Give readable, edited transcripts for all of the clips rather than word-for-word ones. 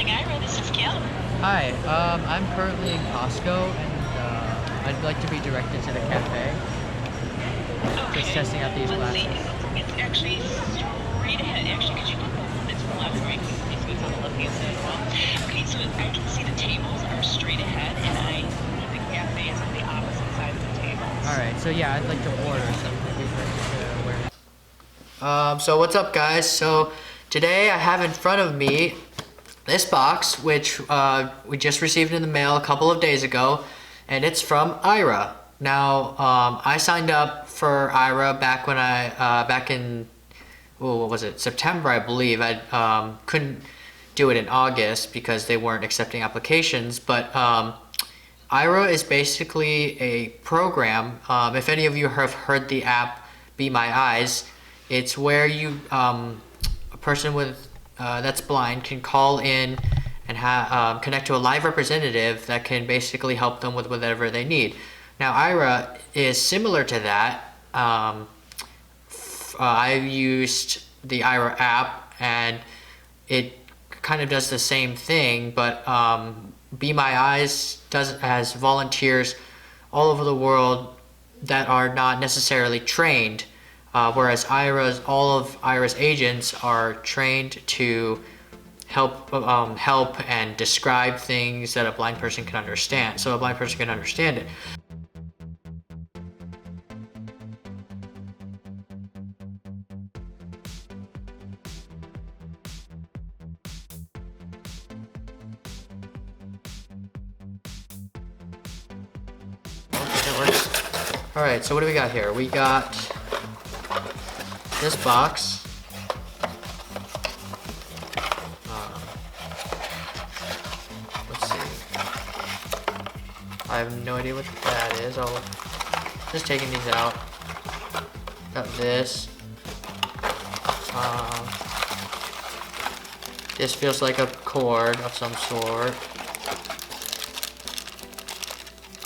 calling Ira. This is Kim. Hi, I'm currently in Costco and I'd like to be directed to the cafe. Okay. Just testing out these Let's see. glasses. It's actually straight ahead. Actually, because you can go a little bit to the left, right? Because it's on the left-hand side as well. Okay, so I can see the tables are straight ahead, and I believe the cafe is on the opposite side of the tables. Alright, so yeah, I'd like to order something. So what's up guys? So today I have in front of me this box, which we just received in the mail a couple of days ago, and it's from Aira. Now, I signed up for Aira back when back in, what was it, September, I believe. I couldn't do it in August because they weren't accepting applications, but Aira is basically a program. If any of you have heard the app Be My Eyes, it's where you, a person with that's blind can call in and connect to a live representative that can basically help them with whatever they need. Now, Aira is similar to that. I used the Aira app, and it kind of does the same thing, but Be My Eyes has volunteers all over the world that are not necessarily trained, whereas all of Aira's agents are trained to help and describe things that a blind person can understand, so a blind person can understand it. Alright, so what do we got here? We got this box. Let's see. I have no idea what that is. I'll just taking these out. Got this. This feels like a cord of some sort.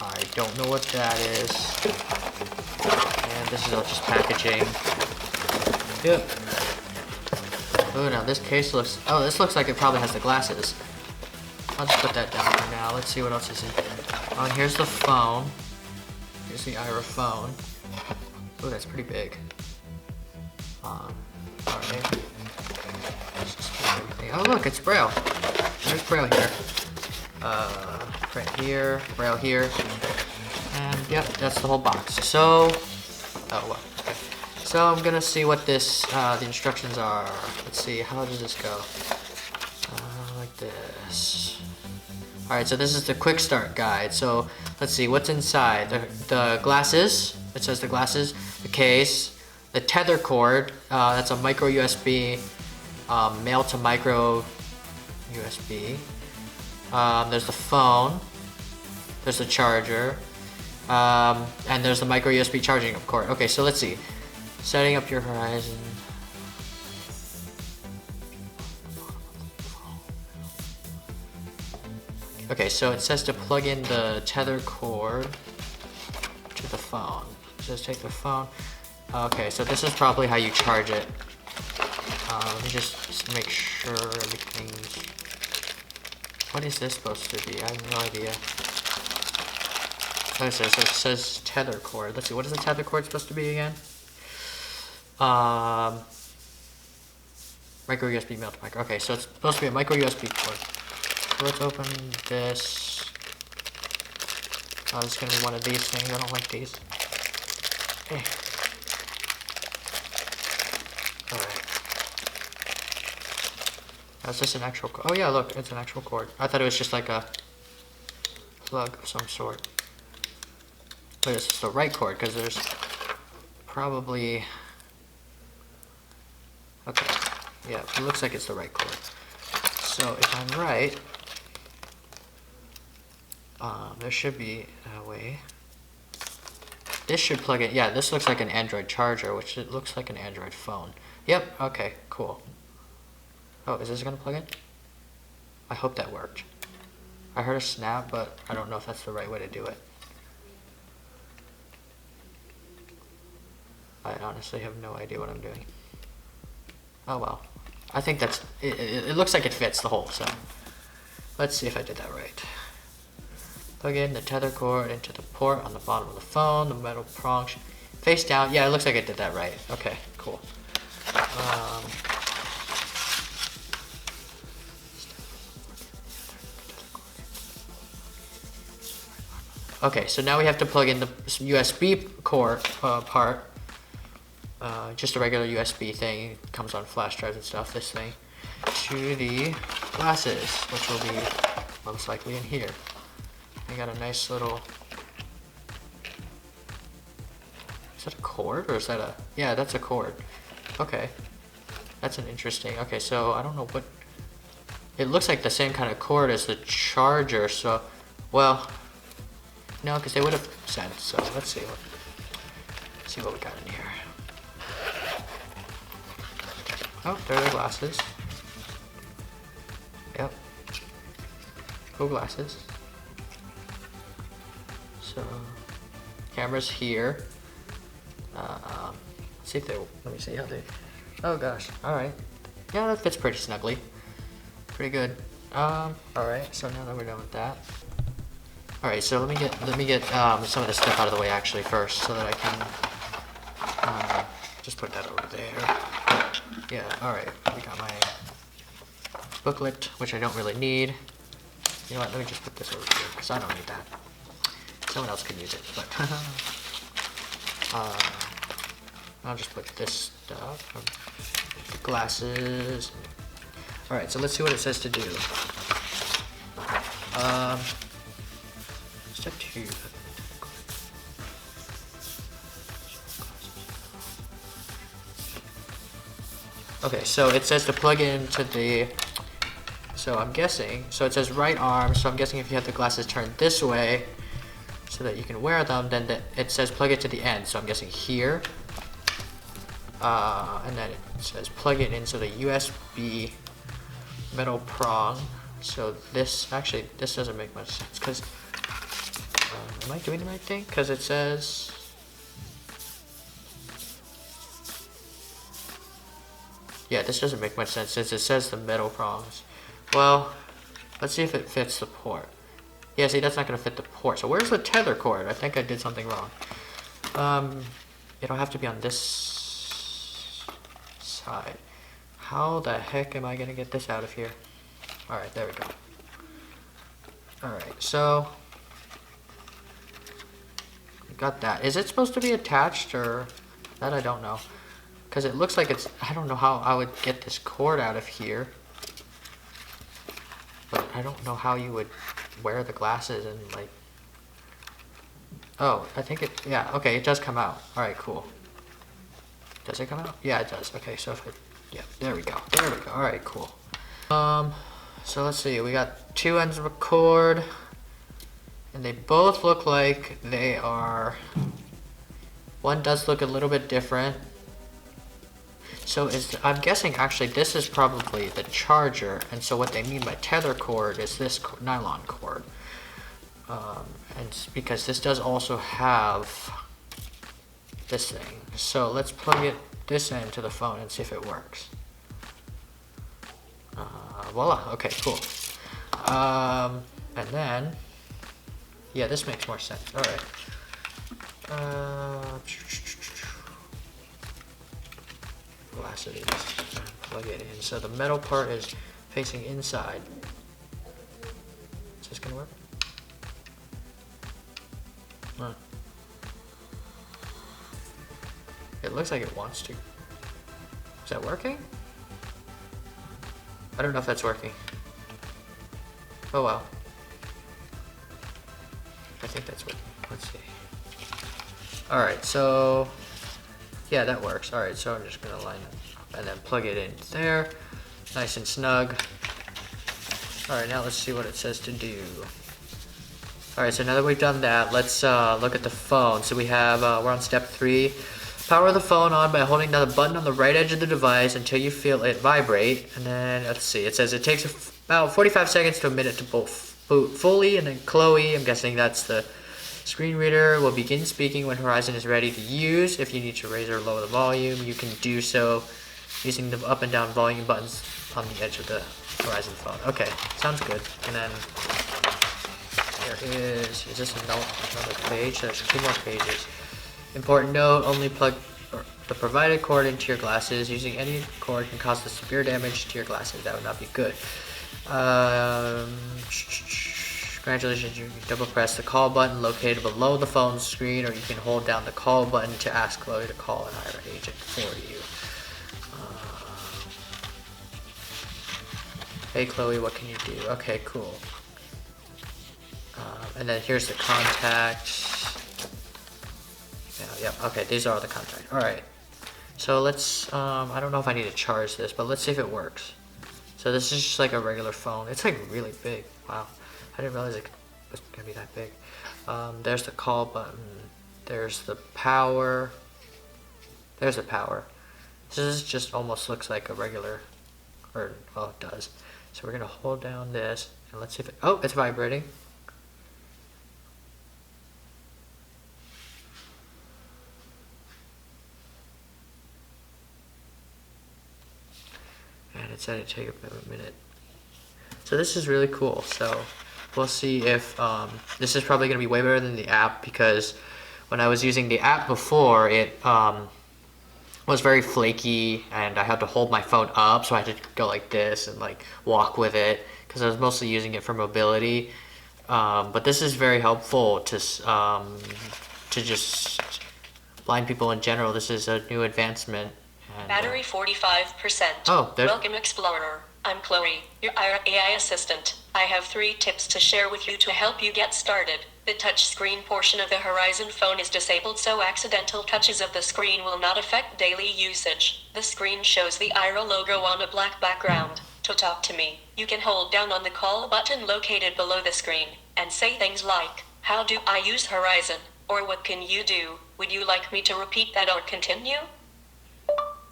I don't know what that is. And this is all just packaging. Yep. Oh, now this case looks... Oh, this looks like it probably has the glasses. I'll just put that down for now. Let's see what else is in here. Oh, and here's the phone. Here's the Aira phone. Oh, that's pretty big. Alright. Oh, look, it's Braille. There's Braille here. Right here, Braille here. And yep, that's the whole box. So, oh well. Okay. So I'm gonna see what this, the instructions are. Let's see, how does this go? Like this. Alright, so this is the quick start guide. So let's see, what's inside? The glasses, it says the glasses, the case, the tether cord, that's a micro USB, male to micro USB. There's the phone, there's the charger, and there's the micro USB charging cord. Okay, so let's see. Setting up your Horizon. Okay, so it says to plug in the tether cord to the phone. It says take the phone. Okay, so this is probably how you charge it. Let me just make sure everything's... What is this supposed to be? I have no idea. Oh, so it says tether cord. Let's see, what is the tether cord supposed to be again? Micro USB male to micro. Okay, so it's supposed to be a micro USB cord. So let's open this. Oh, this is gonna be one of these things. I don't like these. Hey. Alright. Oh, is this an actual cord? Oh yeah, look, it's an actual cord. I thought it was just like a plug of some sort. But it's the right cord, because there's probably... Okay, yeah, it looks like it's the right cord. So if I'm right, there should be a way. This should plug in. Yeah, this looks like an Android charger, which it looks like an Android phone. Yep, okay, cool. Oh, is this gonna plug in? I hope that worked. I heard a snap, but I don't know if that's the right way to do it. I honestly have no idea what I'm doing. Oh well. I think that's, it looks like it fits the hole, so. Let's see if I did that right. Plug in the tether cord into the port on the bottom of the phone. The metal prong face down. Yeah, it looks like I did that right. Okay, cool. Okay, so now we have to plug in the USB cord part. Just a regular USB thing. It comes on flash drives and stuff, this thing. To the glasses, which will be most likely in here. We got a nice little... Is that a cord or is that a... Yeah, that's a cord. Okay. That's an interesting... Okay, so I don't know what... It looks like the same kind of cord as the charger, so... Well... No, because they would have said, so let's see what we got in here. Oh, there are the glasses. Yep. Cool glasses. So, camera's here. Let's see if they, let me see how they, oh gosh, alright. Yeah, that fits pretty snugly. Pretty good. Alright, so now that we're done with that. Alright, so let me get some of this stuff out of the way actually first, so that I can just put that over there. Yeah, alright, we got my booklet, which I don't really need. You know what, let me just put this over here, because I don't need that. Someone else can use it, but I'll just put this stuff, glasses. Alright, so let's see what it says to do. Step 2. Okay, so it says to plug into the, so I'm guessing, so it says right arm, so I'm guessing if you have the glasses turned this way so that you can wear them, then it says plug it to the end, so I'm guessing here. And then it says plug it into the USB metal prong. So this, actually, this doesn't make much sense, because, am I doing the right thing? Because it says, yeah, this doesn't make much sense since it says the metal prongs. Well, let's see if it fits the port. Yeah, see, that's not going to fit the port. So where's the tether cord? I think I did something wrong. It'll have to be on this side. How the heck am I going to get this out of here? Alright, there we go. Alright, so got that. Is it supposed to be attached, or that I don't know? Because it looks like it's, I don't know how I would get this cord out of here. But I don't know how you would wear the glasses and like, oh, I think it, yeah, okay, it does come out. Alright, cool. Does it come out? Yeah, it does. Okay, so if it, yeah, there we go. There we go. Alright, cool. So let's see, we got 2 ends of a cord. And they both look like they are, one does look a little bit different. So I'm guessing actually this is probably the charger, and so what they mean by tether cord is this nylon cord. And because this does also have this thing. So let's plug it this end to the phone and see if it works. Voila, okay, cool. And then, yeah, this makes more sense. All right. Glasses. Plug it in. So the metal part is facing inside. Is this gonna work? Huh. It looks like it wants to. Is that working? I don't know if that's working. Oh well. I think that's working. Let's see. Alright, so yeah, that works. Alright, so I'm just gonna line it up and then plug it in there. Nice and snug. Alright, now let's see what it says to do. Alright, so now that we've done that, let's look at the phone. So we have, we're on step 3. Power the phone on by holding down the button on the right edge of the device until you feel it vibrate. And then, let's see, it says it takes about 45 seconds to a minute to boot fully. And then Chloe, I'm guessing that's the screen reader, will begin speaking when Horizon is ready to use. If you need to raise or lower the volume, you can do so using the up and down volume buttons on the edge of the Horizon phone. Okay, sounds good. And then there is this another page? There's 2 more pages. Important note, only plug the provided cord into your glasses. Using any cord can cause severe damage to your glasses. That would not be good. Congratulations, you can double press the call button located below the phone screen, or you can hold down the call button to ask Chloe to call an Aira agent for you. Hey Chloe, what can you do? Okay, cool. And then here's the contacts. Yeah, okay, these are all the contacts. Alright. So let's, I don't know if I need to charge this, but let's see if it works. So this is just like a regular phone. It's like really big. Wow. I didn't realize it was gonna be that big. There's the call button. There's the power. There's the power. This just almost looks like a regular, or, well, it does. So we're gonna hold down this, and let's see if it, oh, it's vibrating. And it said it'd take about a minute. So this is really cool. So we'll see if, this is probably gonna be way better than the app, because when I was using the app before, it was very flaky, and I had to hold my phone up, so I had to go like this and like walk with it, because I was mostly using it for mobility. But this is very helpful to just blind people in general. This is a new advancement. And, Battery 45%. Oh, Welcome, Explorer. I'm Chloe, your Aira AI assistant. I have 3 tips to share with you to help you get started. The touchscreen portion of the Horizon phone is disabled, so accidental touches of the screen will not affect daily usage. The screen shows the Aira logo on a black background. To talk to me, you can hold down on the call button located below the screen and say things like, "How do I use Horizon?" or "What can you do?" Would you like me to repeat that or continue?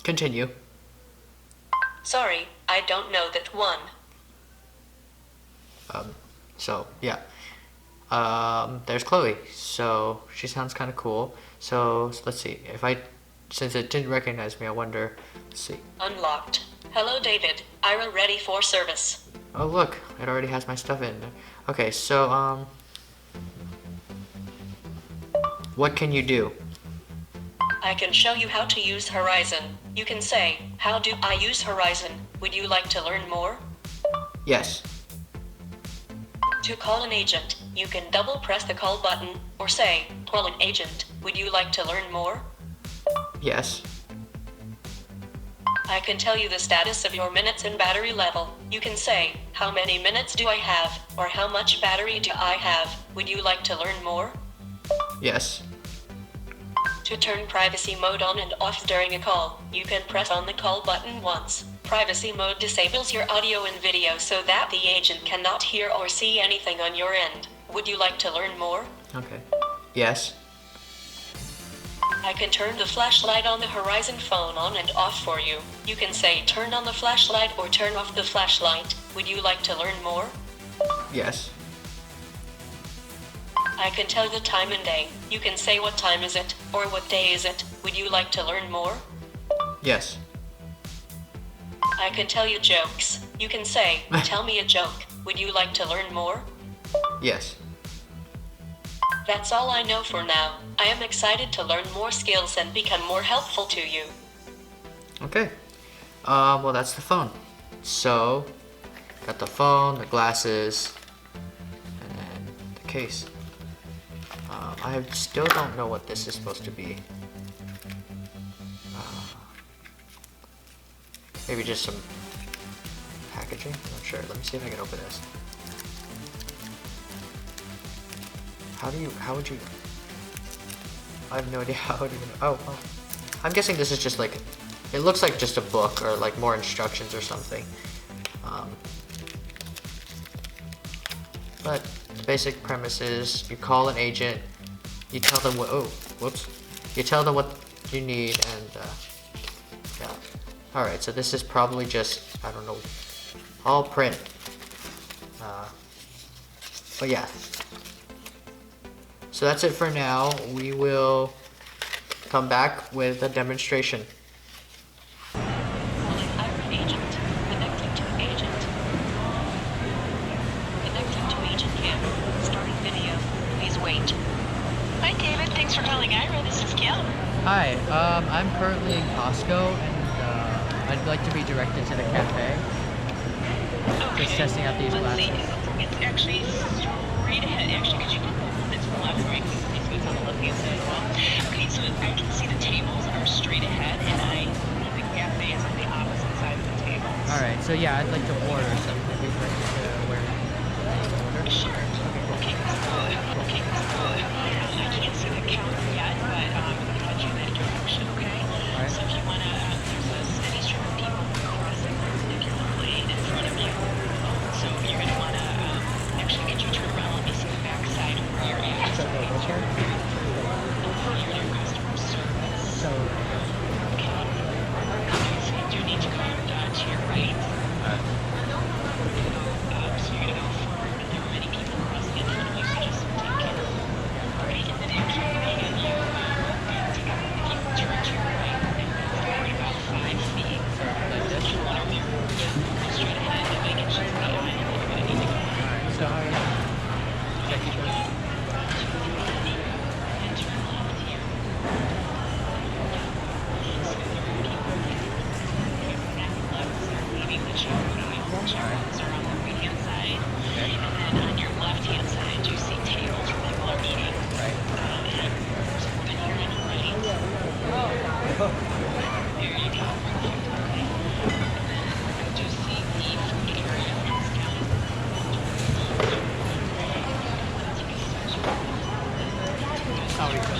Continue. Sorry, I don't know that one. So yeah. There's Chloe. So she sounds kind of cool. So let's see. Since it didn't recognize me, I wonder. Let's see. Unlocked. Hello, David. Aira ready for service. Oh look, it already has my stuff in there. Okay, so what can you do? I can show you how to use Horizon. You can say, "How do I use Horizon? Would you like to learn more?" Yes. To call an agent, you can double press the call button, or say, "Call an agent. Would you like to learn more?" Yes. I can tell you the status of your minutes and battery level. You can say, "How many minutes do I have?" or "How much battery do I have? Would you like to learn more?" Yes. To turn privacy mode on and off during a call, you can press on the call button once. Privacy mode disables your audio and video so that the agent cannot hear or see anything on your end. Would you like to learn more? Okay. Yes. I can turn the flashlight on the Horizon phone on and off for you. You can say, "Turn on the flashlight" or "Turn off the flashlight." Would you like to learn more? Yes. I can tell the time and day. You can say, "What time is it?" or "What day is it?" Would you like to learn more? Yes. I can tell you jokes. You can say, "Tell me a joke." Would you like to learn more? Yes. That's all I know for now. I am excited to learn more skills and become more helpful to you. Okay. Well, that's the phone. So, got the phone, the glasses, and then the case. I still don't know what this is supposed to be. Maybe just some packaging? I'm not sure. Let me see if I can open this. How would you, I have no idea how would you, oh, I'm guessing this is just like, it looks like just a book or like more instructions or something. But the basic premise is you call an agent, you tell them what, oh, whoops. You tell them what you need and, yeah. Alright, so this is probably just, I don't know, all print. But yeah. So that's it for now. We will come back with a demonstration. I'm currently in Costco, and I'd like to be directed to the cafe. Okay. Just testing out these Let's see. glasses. It's actually straight ahead. Actually, could you put the one that's left, right? Because it's on the left-hand side as well. Okay, so I can see the tables are straight ahead, and the cafe is on the opposite side of the tables. All right. So yeah, I'd like to order something. We'd like to order. Sure. Okay, good. Okay, good. I can't see the counter yet, but I'm going to head you in that direction, okay? Alright. So if you want to, there's a steady stream of people crossing the particular lane in front of you. So you're going to want to, actually, could you turn around? Let me see the back side of where you're at. So you're in customer service. So. Okay. So you do need to go to your right. So you're going to go forward, but there are many people crossing in front of you, so just take care. Alright, and then after you hand you, take a, if you turn to your right, and forward about 5 feet. Like this? Your rear mirror. Yeah, go straight ahead, and make it just the eye, and then you're going to need to go. Alright. So how do I check it goes? And turn left here. So there are people left, so they're leaving the checkout aisle. Checkouts are on the right-hand side. Okay. And then on your left-hand side, you see tables where people are eating. Right. And there's one here on your right. There you go. Perfect. Okay. And then do you see the food area is down? How do you go?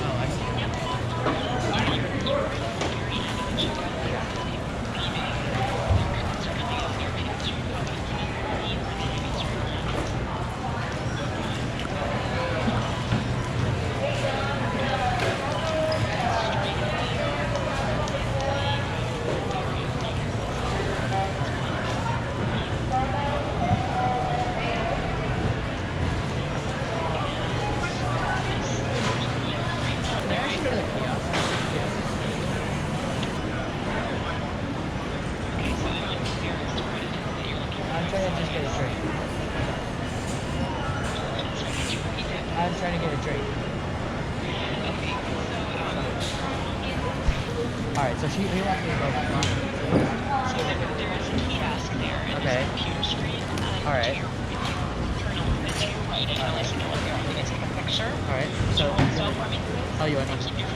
Oh, I see. I'm trying to just get a drink. I'm trying to get a drink. Alright, so he wants me to go back on. There is a kiosk there, and Okay. there's a computer screen. Alright. To your right, and I'll let you know if you're going to take a picture. Alright, so. So for me, Oh, you want to? keep your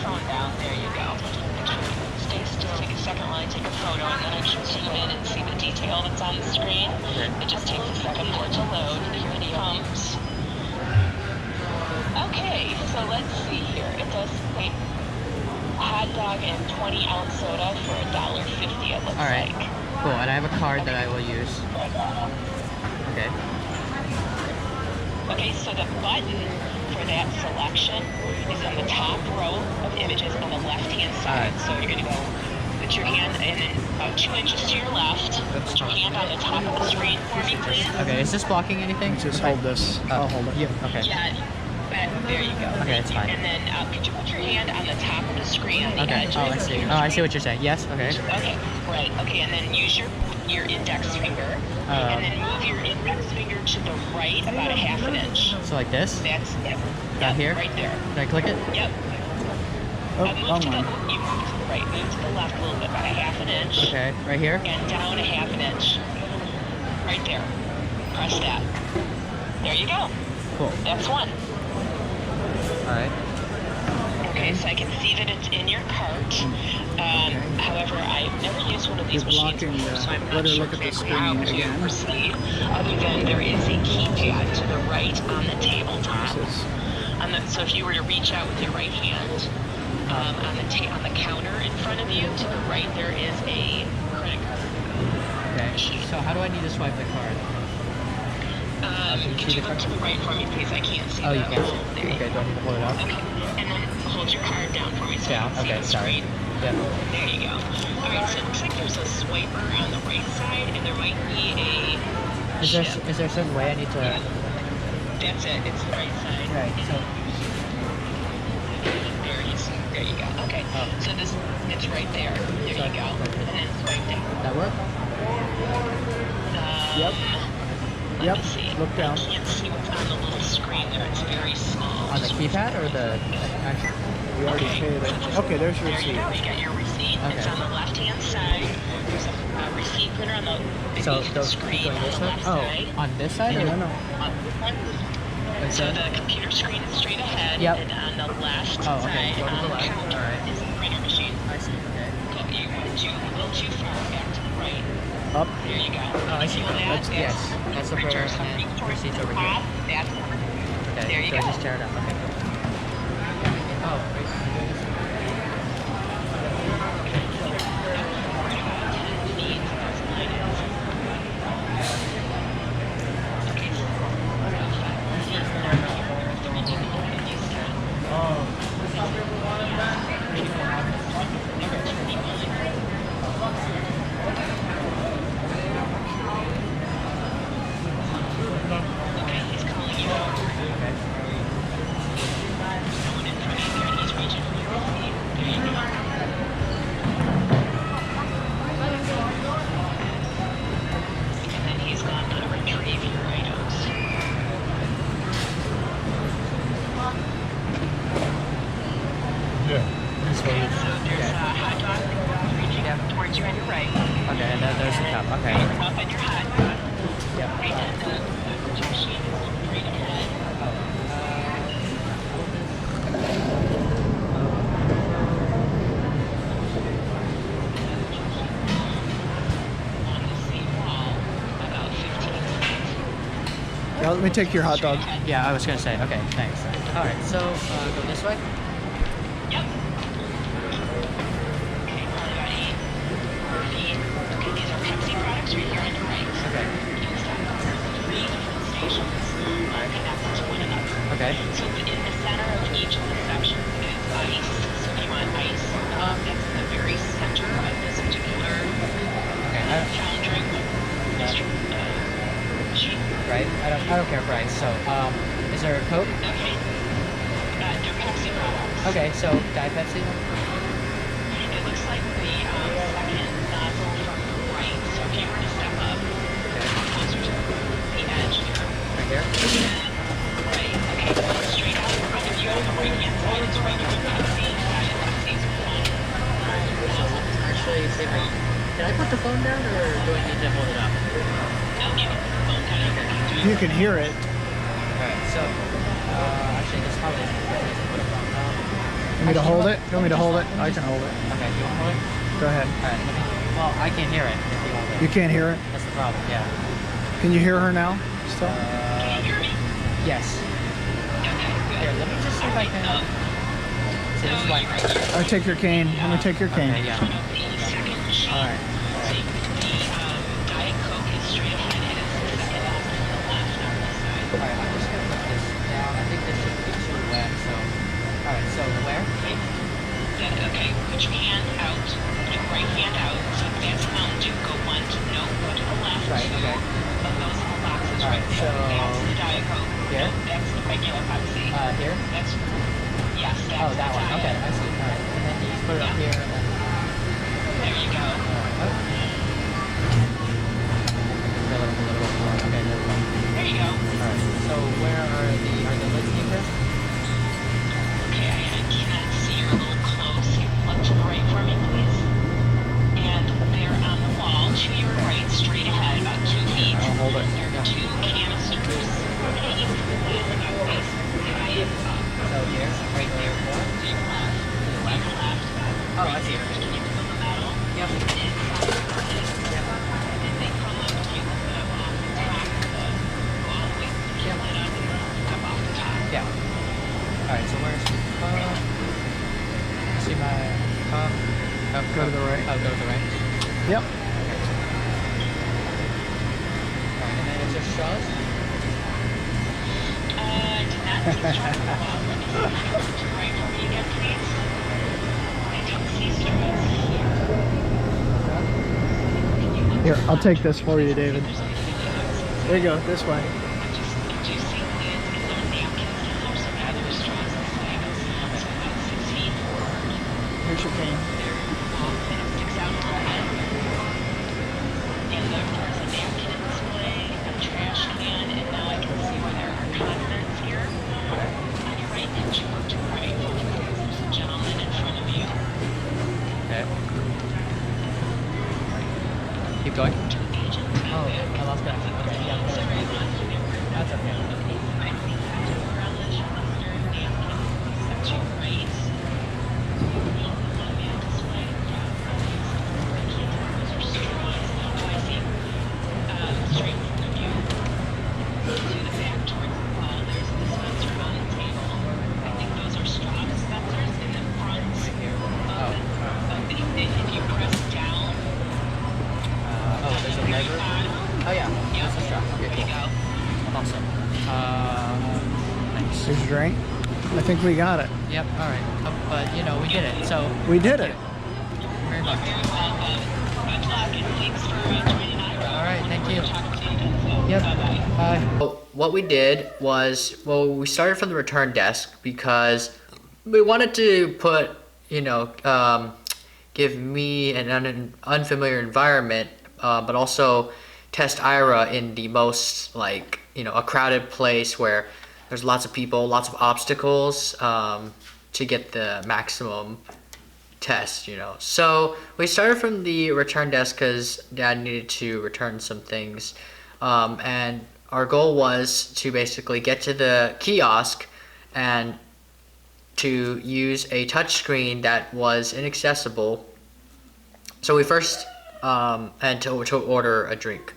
phone down. There you go. Stay still. Take a second line, take a photo, and then I can zoom in and see the detail that's on the screen. Okay. It just takes a second for it to load. Here it comes. Okay, so let's see here. It does say hot dog and 20-ounce soda for $1.50. It looks Alright. like. Cool, and I have a card that I will use. Okay. Okay, so the button for that selection is in the top row of images on the left-hand side. Alright. So you're going to go put your hand in about 2 inches to your left. Put your hand on the top of the screen for me, please. Okay, is this blocking anything? Just hold this. I'll hold it. Yeah, okay. Yeah, there you go. Okay, it's fine. And then could you put your hand on the top of the screen on the Okay, edge? oh, I see. Oh, I see what you're saying. Yes, okay. Okay, right. Okay, and then use your index finger, and then move your index finger to the right about a half an inch. So like this? That's it. Down here? Right there. Can I click it? Yep. Oh, Move to the, one. you move to the right, move to the left a little bit, about a half an inch. Okay, right here? And down a half an inch. Right there. Press that. There you go. Cool. That's one. Alright. Okay, so I can see that it's in your cart. However, I've never used one of these You're machines blocking before, the- so I'm let not her sure look at the exactly how screen to again. proceed. Other than there is a keypad to the right on the tabletop. This is- So if you were to reach out with your right hand on the counter in front of you, to the right there is a credit card. Okay. So how do I need to swipe the card? Can you Could see you the look card? to the right for me, please? I can't see. Oh, you the can't whole see. thing. Okay, do I need to hold it up? Okay, and then hold your card down for me so Down. I can Okay, see the sorry. screen. Yep. There you go. All right, so it looks like there's a swiper on the right side, and there might be a chip. Is there a certain way I need to? That's it. It's the right side. Right. So. There you go. Okay. Oh. So it's right there. There you go. And then swipe down. That work? Yep. Let Yep. me see. Look down. I can't see what's on the little screen there. It's very small. On the keypad or the? We already paid it. Okay, there's your There you receipt. go. You got your receipt. Okay. It's on the left-hand side. There's a receipt printer on the So beneath the those screen going on this the way? left Oh, side. on this side? No, no. On this one. So the computer screen is straight ahead, Yep. and on the left Oh, okay. side Go to on the the left. counter Alright. is the printer machine. I see. Okay. You went a little too far back to the right. Up. There you go. Oh, I see. Feel that? That's yes. That's the printer. printer So and reach towards receipts the over top. here. That's the printer. Okay. There you so go. I just tear it up. Okay. Oh, wait. Okay, he's calling you out. Okay. Going in front of you and he's reaching for your receipt. There you go. And then he's gone to retrieve your items. This way. Okay, so there's a hot dog reaching towards you on your right. Okay, and then there's the cup. Okay. Up in your hot dog. Yep. Right, and the machine is straight ahead. On the same wall, about 15 feet. Yeah, let me take your hot dog. Straight ahead. Yeah, I was gonna say. Okay, thanks. All right, so go this way. Yep. Okay, probably about 8 feet. Okay, these are Pepsi products right here on your right. Okay. Use them. Three different stations connected to one another. Okay. So in the center of each of the sections is ice. So if you want ice, that's in the very center of this particular Okay. fountain drink machine. Right. I don't care price. So is there a Coke? Okay. They're Pepsi products. Okay. So Diet Pepsi. It looks like the second nozzle from the right. So if you were to step up closer to the edge here. Right here. Right. Okay. Straight out in front of you on the right hand side is regular Pepsi. Diet Pepsi's one. Actually, save it. Can I put the phone down, or do I need to hold it up? No, give it the phone down. You can hear it. Alright, so, actually, this probably isn't the right place to put a phone. You want me to hold it? You want me to hold it? I can hold it. Okay, do you want to hold it? Go ahead. Alright, well, I can't hear it if you hold it. You can't hear it? That's the problem, yeah. Can you hear her now? Still? Can you hear me? Yes. Okay, good. Here, let me just see if I can. See, this is why. I take your cane. Let me take your cane. Okay, yeah. The second machine. Alright. See, the Diet Coke is straight ahead and it's the second last on the left on this side. Alright, I'm just gonna put this down. I think this should be too wet, so. Alright, so where? Okay, put your hand out. Put your right hand out. So that's Mountain Dew. Go one to no, go to the left. Right, two okay. of those little boxes Alright, right there. so- That's the Diet Coke. Here? No, that's the regular Pepsi. Here? That's, yes, that's Oh, that the one. Diet. Okay, I see. Alright, and then you just put it up here, and then. There you go. A little bit more. Okay, there we go. There you go. Alright, so where are the lids deeper? Okay, I cannot see. You're a little close. You look to the right for me, please. And they're on the wall to your right, straight ahead, about 2 feet. I'll hold it. There are 2 canisters. Hanging from the wall about waist high and up. So here, right there. To your left. To your left. Oh, I see. Can you feel the metal? Yep. Inside the furnace. And then they come up and you lift them off the top of the, go all the way, pull it up and come off the top. Yeah. Alright, so where's the cup? See my cup? Go to the right. Oh, go to the right. Yep. Alright, and then it's just straws? did not see straws. Let me see if I can turn right for me again, please. I don't see straws here. Can you look Here, I'll front? take this for you, David. There's anything that you don't see. There you go, this way. I do see lids. Is there napkins in there? So now there's straws inside. So about 6 feet forward. Here's your cane. There, and it sticks out a little bit. And there's a napkin display, a trash can, and now I can see where there are condiments here. On your right, and you go to the right. There's a gentleman in front of you. Okay. Keep going. To the agent. Oh, I lost that. Okay, yeah. Sorry, I'm not familiar. That's okay. I see that relish, mustard, napkin. Set to your right. Display. Those are straws. Now, do I see straight in front of you? To the back towards the wall, there's a dispenser on the table. I think those are straw dispensers in the front of the, if you press down. Oh, there's a lever. Oh yeah, Yeah, that's a strap. Okay, there you cool. go. Awesome. Nice. Here's your drink. I think we got it. Yep. All right. But you know, we did it. So We did it. very much. Very welcome. Good luck and thanks for joining Aira. All right. Thank you. Talk to you again soon. Yep. Bye-bye. Bye. So what we did was, well, we started from the return desk because we wanted to put, give me an unfamiliar environment, but also test Aira in the most, a crowded place where there's lots of people, lots of obstacles, to get the maximum test, So we started from the return desk because Dad needed to return some things, and our goal was to basically get to the kiosk and to use a touchscreen that was inaccessible. So we first and to order a drink.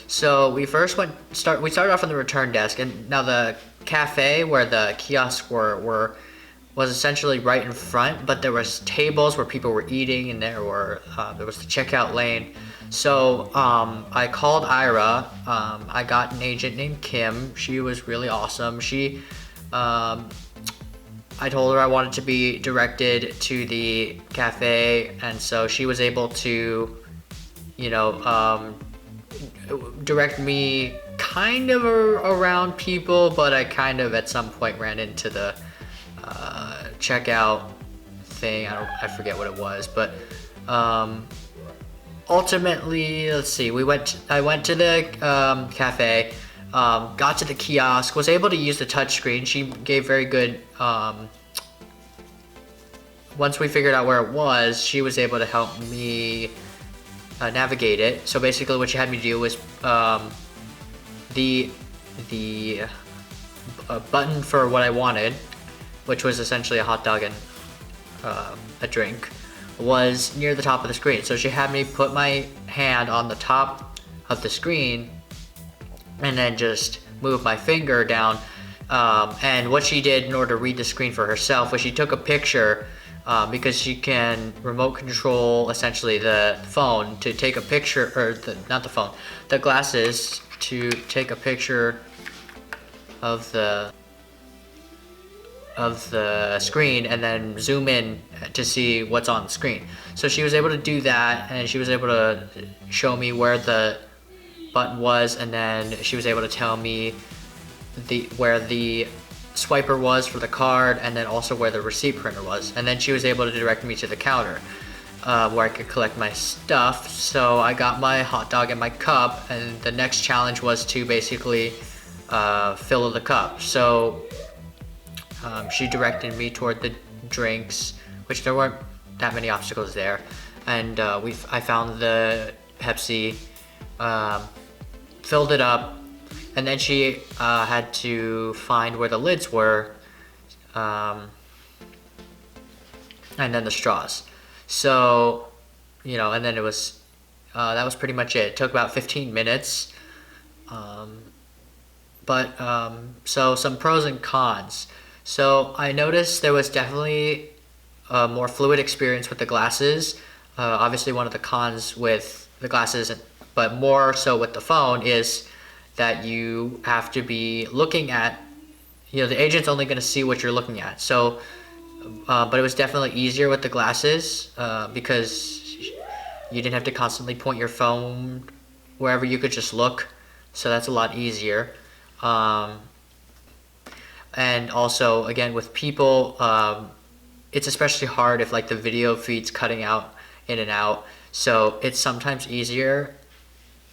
So we first we started off on the return desk, and now the cafe where the kiosks was essentially right in front, but there was tables where people were eating, and there was the checkout lane. So I called Aira. I got an agent named Kim. She was really awesome. I told her I wanted to be directed to the cafe, and so she was able to, direct me kind of around people, but I kind of at some point ran into the checkout thing. I forget what it was, but ultimately, let's see. I went to the cafe. Got to the kiosk, was able to use the touchscreen. She gave very good, once we figured out where it was, she was able to help me navigate it. So basically what she had me do was the button for what I wanted, which was essentially a hot dog and a drink, was near the top of the screen. So she had me put my hand on the top of the screen and then just move my finger down. And what she did in order to read the screen for herself was she took a picture, because she can remote control essentially the phone to take a picture, or the glasses to take a picture of the screen and then zoom in to see what's on the screen. So she was able to do that, and she was able to show me where the button was, and then she was able to tell me where the swiper was for the card, and then also where the receipt printer was. And then she was able to direct me to the counter where I could collect my stuff. So I got my hot dog and my cup, and the next challenge was to basically fill the cup. So she directed me toward the drinks, which there weren't that many obstacles there, and I found the Pepsi, filled it up, and then she had to find where the lids were, and then the straws. So, and then it was, that was pretty much it. It took about 15 minutes. So some pros and cons. So I noticed there was definitely a more fluid experience with the glasses. Obviously one of the cons with the glasses, but more so with the phone, is that you have to be looking at the agent's only going to see what you're looking at. So, but it was definitely easier with the glasses because you didn't have to constantly point your phone wherever. You could just look. So that's a lot easier. And also, again, with people, it's especially hard if like the video feed's cutting out in and out. So it's sometimes easier,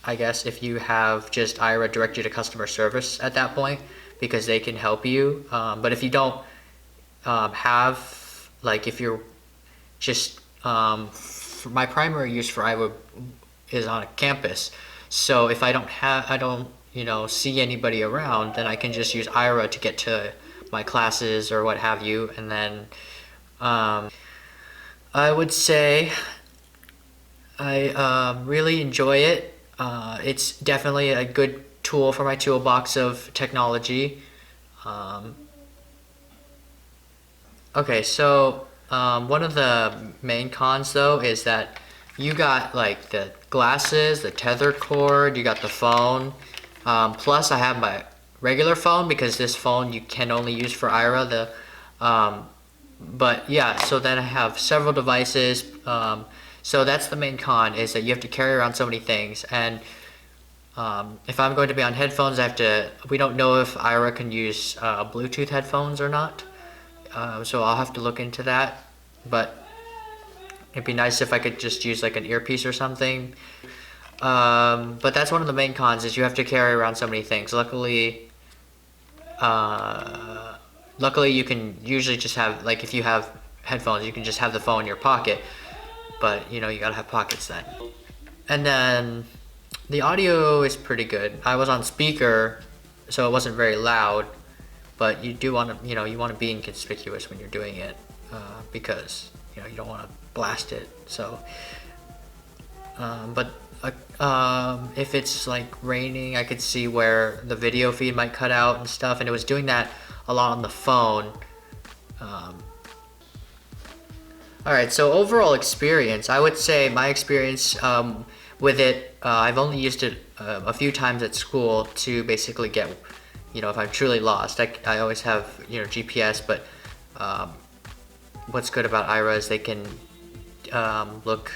I guess, if you have just Aira direct you to customer service at that point, because they can help you. But if you don't have, like, if you're just, my primary use for Aira is on a campus. So if I don't see anybody around, then I can just use Aira to get to my classes or what have you. And then I would say I really enjoy it. It's definitely a good tool for my toolbox of technology. Okay, so one of the main cons though is that you got like the glasses, the tethered cord, you got the phone. Plus I have my regular phone because this phone you can only use for Aira. But yeah, so then I have several devices. So that's the main con, is that you have to carry around so many things. And if I'm going to be on headphones, we don't know if Aira can use Bluetooth headphones or not. So I'll have to look into that. But it'd be nice if I could just use like an earpiece or something. But that's one of the main cons, is you have to carry around so many things. Luckily you can usually just have, like, if you have headphones, you can just have the phone in your pocket. But you gotta have pockets then. And then the audio is pretty good. I was on speaker, so it wasn't very loud. But you do want to, you want to be inconspicuous when you're doing it, because you don't want to blast it. So, but if it's like raining, I could see where the video feed might cut out and stuff, and it was doing that a lot on the phone. Alright, so overall experience, I would say my experience with it, I've only used it a few times at school to basically get, if I'm truly lost. I always have, GPS, but what's good about Aira is they can look,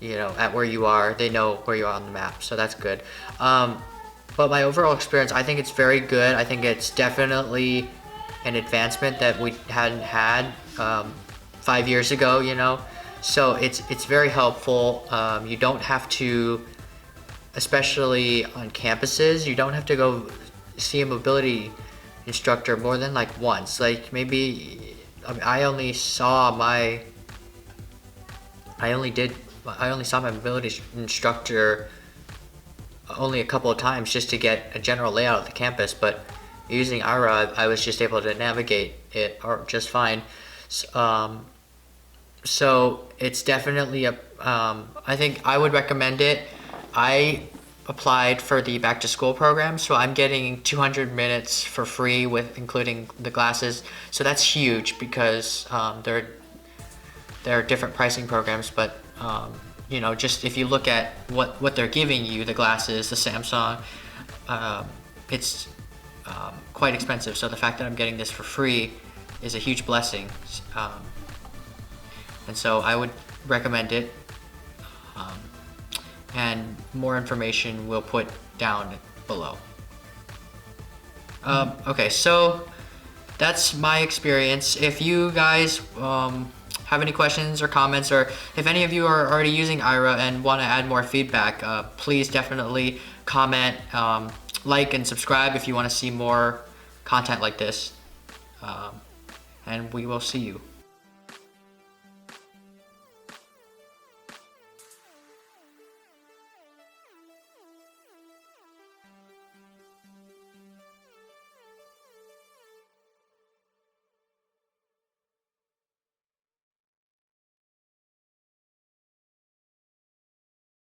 at where you are. They know where you are on the map, so that's good. But my overall experience, I think it's very good. I think it's definitely an advancement that we hadn't had 5 years ago, So it's very helpful. You don't have to, especially on campuses, you don't have to go see a mobility instructor more than like once. Like maybe, I only saw my mobility instructor only a couple of times just to get a general layout of the campus, but using Aira, I was just able to navigate it just fine. So it's definitely I think I would recommend it. I applied for the back to school program, so I'm getting 200 minutes for free with including the glasses. So that's huge because there are different pricing programs, but just if you look at what they're giving you, the glasses, the Samsung, it's quite expensive. So the fact that I'm getting this for free is a huge blessing. And so I would recommend it. And more information we'll put down below. Okay, so that's my experience. If you guys have any questions or comments, or if any of you are already using Aira and want to add more feedback, please definitely comment, like, and subscribe if you want to see more content like this. And we will see you.